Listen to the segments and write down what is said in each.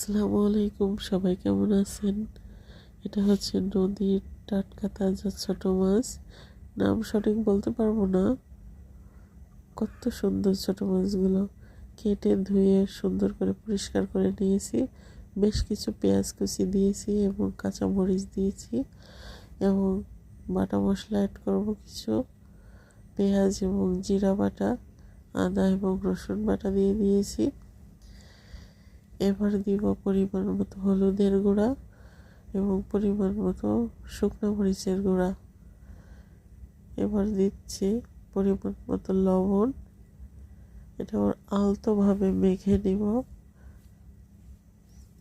আসসালামু আলাইকুম, সবাই কেমন আছেন? এটা হচ্ছে নদীর টাটকা তাজা ছোট মাছ। নাম সঠিক বলতে পারবো না। কত সুন্দর ছোট মাছগুলো, কেটে ধুয়ে সুন্দর করে পরিষ্কার করে নিয়েছি। বেশ কিছু পেঁয়াজ কুচি দিয়েছি এবং কাঁচামরিচ দিয়েছি এবং বাটা মশলা অ্যাড করব কিছু। পেঁয়াজ এবং জিরা বাটা, আদা এবং রসুন বাটা দিয়ে দিয়েছি। এবার দিব পরিমাণ মতো হলুদের গুঁড়া এবং পরিমাণ মতো শুকনো মরিচের গুঁড়া। এবার দিচ্ছি পরিমাণ মতো লবণ। এটা আলতোভাবে মেখে নিব।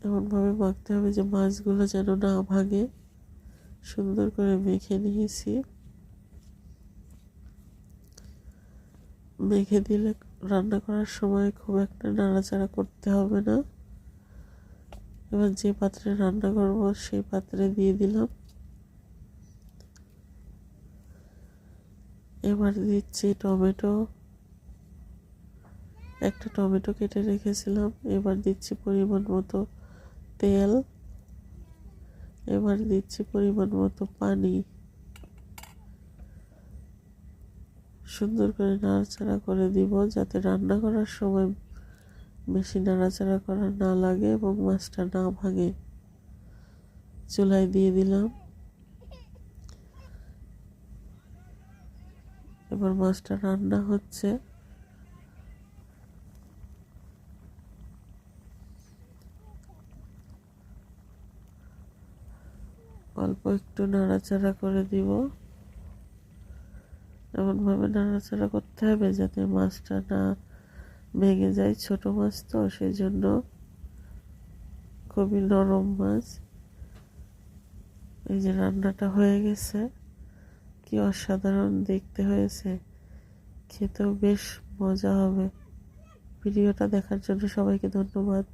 এমনভাবে মাখতে হবে যে মাছগুলো যেন না ভাঙে। সুন্দর করে মেখে নিয়েছি। মেখে দিলে রান্না করার সময় খুব একটা নাড়াচাড়া করতে হবে না। এবার যে পাত্রে রান্না করব সেই পাত্রে দিয়ে দিলাম। এবার দিচ্ছি টমেটো, একটা টমেটো কেটে রেখেছিলাম। এবার দিচ্ছি পরিমাণ মতো তেল। এবার দিচ্ছি পরিমাণ মতো পানি। সুন্দর করে নাড়াচাড়া করে দিব যাতে রান্না করার সময় বেশি নাড়াচাড়া করা না লাগে এবং মাছটা না ভাঙে। চুলায় দিয়ে দিলাম। এবার মাছটা রান্না হচ্ছে। অল্প একটু নাড়াচাড়া করে দিব। এমনভাবে নাড়াচাড়া করতে হবে যাতে মাছটা না ভেঙে যায়। ছোট মাছ তো, সেই জন্য খুবই নরম মাছ। এই যে রান্নাটা হয়ে গেছে, কি অসাধারণ দেখতে হয়েছে, খেতেও বেশ মজা হবে। ভিডিওটা দেখার জন্য সবাইকে ধন্যবাদ।